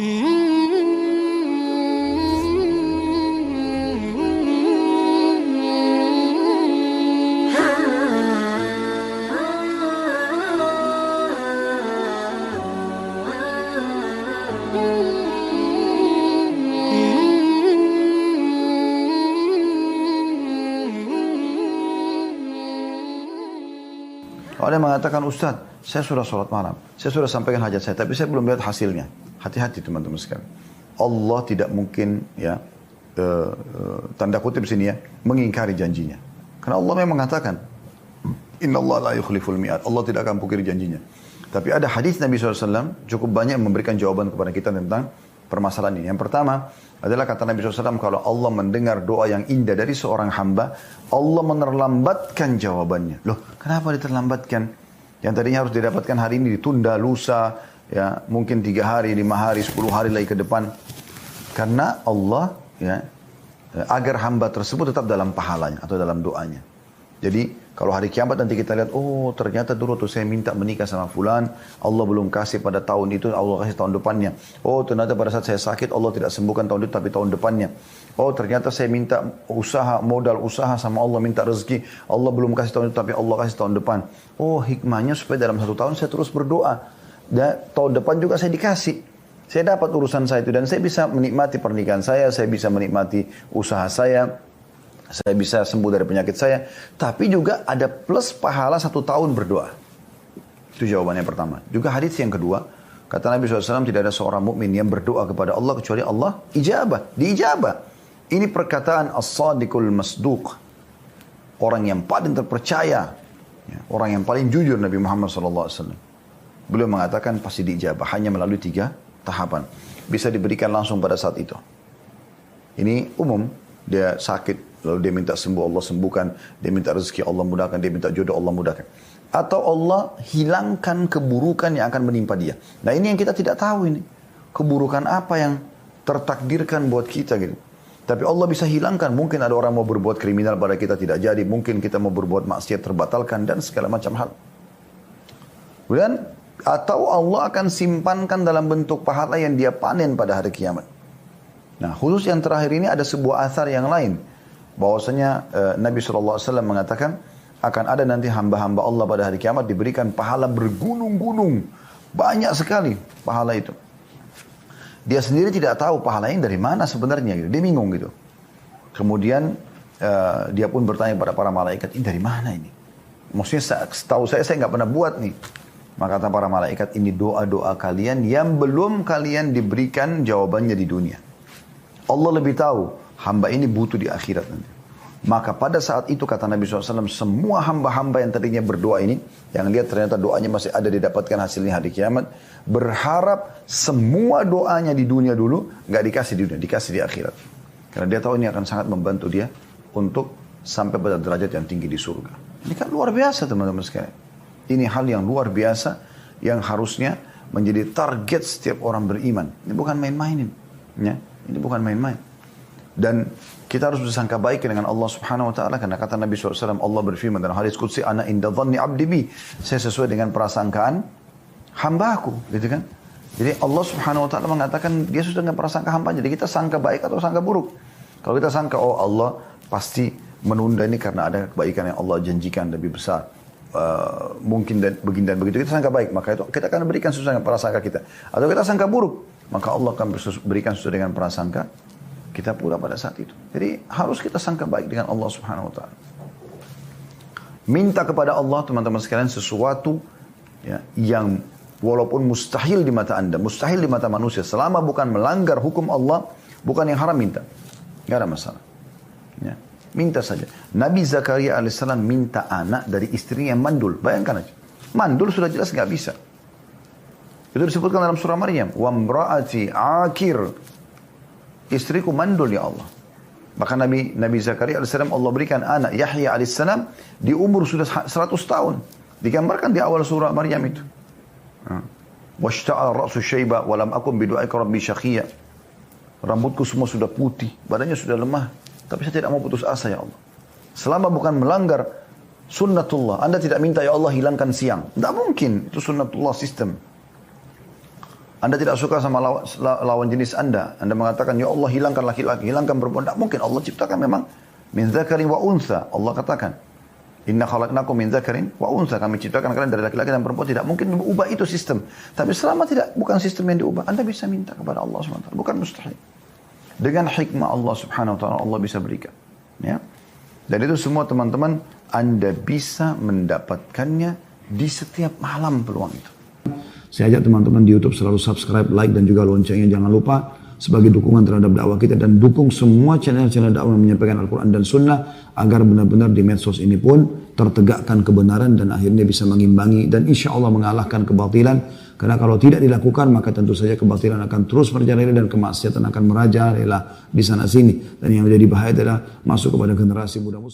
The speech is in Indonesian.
Kalau ada yang mengatakan, Ustaz, saya sudah sholat malam, saya sudah sampaikan hajat saya, tapi saya belum lihat hasilnya. Hati-hati teman-teman sekalian. Allah tidak mungkin, ya, tanda kutip sini ya, mengingkari janjinya. Karena Allah memang mengatakan, Inna Allah la yukhliful mi'ad. Allah tidak akan pungkiri janjinya. Tapi ada hadis Nabi SAW cukup banyak memberikan jawaban kepada kita tentang permasalahan ini. Yang pertama adalah kata Nabi SAW, kalau Allah mendengar doa yang indah dari seorang hamba, Allah menerlambatkan jawabannya. Loh, kenapa diterlambatkan? Yang tadinya harus didapatkan hari ini ditunda, lusa, ya mungkin 3 hari, 5 hari, 10 hari lagi ke depan. Karena Allah, ya, agar hamba tersebut tetap dalam pahalanya atau dalam doanya. Jadi kalau hari kiamat nanti kita lihat, oh ternyata dulu tuh saya minta menikah sama fulan, Allah belum kasih pada tahun itu, Allah kasih tahun depannya. Oh ternyata pada saat saya sakit, Allah tidak sembuhkan tahun itu tapi tahun depannya. Oh ternyata saya minta usaha, modal usaha sama Allah, minta rezeki, Allah belum kasih tahun itu tapi Allah kasih tahun depan. Oh hikmahnya supaya dalam 1 tahun saya terus berdoa. Dan tahun depan juga saya dikasih. Saya dapat urusan saya itu dan saya bisa menikmati pernikahan saya bisa menikmati usaha saya bisa sembuh dari penyakit saya. Tapi juga ada plus pahala 1 tahun berdoa. Itu jawabannya pertama. Juga hadis yang kedua, kata Nabi SAW, tidak ada seorang mukmin yang berdoa kepada Allah kecuali Allah diijabah. Ini perkataan as-sadiqul masduq. Orang yang paling terpercaya, ya, orang yang paling jujur Nabi Muhammad SAW. Beliau mengatakan pasti diijabah hanya melalui 3 tahapan. Bisa diberikan langsung pada saat itu. Ini umum, dia sakit, lalu dia minta sembuh, Allah sembuhkan. Dia minta rezeki, Allah mudahkan. Dia minta jodoh, Allah mudahkan. Atau Allah hilangkan keburukan yang akan menimpa dia. Nah ini yang kita tidak tahu ini. Keburukan apa yang tertakdirkan buat kita gitu. Tapi Allah bisa hilangkan. Mungkin ada orang mau berbuat kriminal pada kita tidak jadi. Mungkin kita mau berbuat maksiat terbatalkan dan segala macam hal. Kemudian, atau Allah akan simpankan dalam bentuk pahala yang dia panen pada hari kiamat. Nah khusus yang terakhir ini ada sebuah athar yang lain. Bahwasanya Nabi SAW mengatakan akan ada nanti hamba-hamba Allah pada hari kiamat diberikan pahala bergunung-gunung. Banyak sekali pahala itu. Dia sendiri tidak tahu pahalanya dari mana sebenarnya gitu. Dia bingung gitu. Kemudian dia pun bertanya kepada para malaikat, ini dari mana ini? Maksudnya setahu saya nggak pernah buat nih. Maka kata para malaikat, ini doa-doa kalian yang belum kalian diberikan jawabannya di dunia. Allah lebih tahu hamba ini butuh di akhirat nanti. Maka pada saat itu kata Nabi SAW, semua hamba-hamba yang tadinya berdoa ini, yang lihat ternyata doanya masih ada didapatkan hasilnya hari kiamat, berharap semua doanya di dunia dulu, nggak dikasih di dunia, dikasih di akhirat. Karena dia tahu ini akan sangat membantu dia untuk sampai pada derajat yang tinggi di surga. Ini kan luar biasa teman-teman sekalian. Ini hal yang luar biasa yang harusnya menjadi target setiap orang beriman. Ini bukan main-mainin. Ya? Ini bukan main-main. Dan kita harus bersangka baik dengan Allah Subhanahu Wa Taala karena kata Nabi SAW, Allah berfirman dalam hadis qudsi, ana inda dhanni abdi bi. Saya sesuai dengan prasangkaan hambaku, gitu kan? Jadi Allah Subhanahu Wa Taala mengatakan dia sesuai dengan prasangka hamba. Jadi kita sangka baik atau sangka buruk. Kalau kita sangka, oh Allah pasti menunda ini karena ada kebaikan yang Allah janjikan lebih besar. Mungkin dan begini dan begitu, kita sangka baik, maka itu kita akan berikan sesuai dengan prasangka kita. Atau kita sangka buruk, maka Allah akan berikan sesuai dengan prasangka kita pula pada saat itu. Jadi harus kita sangka baik dengan Allah Subhanahu Wa Taala. Minta kepada Allah teman-teman sekalian sesuatu ya, yang walaupun mustahil di mata anda, mustahil di mata manusia, selama bukan melanggar hukum Allah, bukan yang haram, minta, nggak ada masalah. Ya. Minta saja. Nabi Zakaria alaihissalam minta anak dari istrinya yang mandul. Bayangkan aja. Mandul sudah jelas nggak bisa. Itu disebutkan dalam surah Maryam. Wa mra'ati akir. Istriku mandul ya Allah. Maka Nabi Zakaria alaihissalam Allah berikan anak Yahya alaihissalam di umur sudah 100 tahun. Digambarkan di awal surah Maryam itu. Washta'al ra'su syaiba wa lam akun bidu'aika rabbi syaqiyya. Rambutku semua sudah putih, badannya sudah lemah. Tapi saya tidak mau putus asa ya Allah. Selama bukan melanggar sunnatullah. Anda tidak minta ya Allah hilangkan siang. Tidak mungkin. Itu sunnatullah sistem. Anda tidak suka sama lawan jenis Anda mengatakan, ya Allah hilangkan laki-laki, hilangkan perempuan. Tidak mungkin, Allah ciptakan memang min dzakarin wa untha. Allah katakan, inna khalaqnakum min dzakarin wa untha. Kami ciptakan kalian dari laki-laki dan perempuan. Tidak mungkin ubah itu sistem. Tapi selama bukan sistem yang diubah, Anda bisa minta kepada Allah SWT. Bukan mustahil. Dengan hikmah Allah Subhanahu wa taala, Allah bisa berikan. Ya. Dan itu semua teman-teman, Anda bisa mendapatkannya di setiap malam peluang itu. Saya ajak teman-teman di YouTube selalu subscribe, like, dan juga loncengnya. Jangan lupa sebagai dukungan terhadap dakwah kita, dan dukung semua channel-channel dakwah yang menyampaikan Al-Quran dan Sunnah, agar benar-benar di medsos ini pun tertegakkan kebenaran dan akhirnya bisa mengimbangi dan insya Allah mengalahkan kebatilan. Karena kalau tidak dilakukan, maka tentu saja kebatilan akan terus merajalela dan kemaksiatan akan merajalela di sana sini. Dan yang menjadi bahaya adalah masuk kepada generasi muda muslim.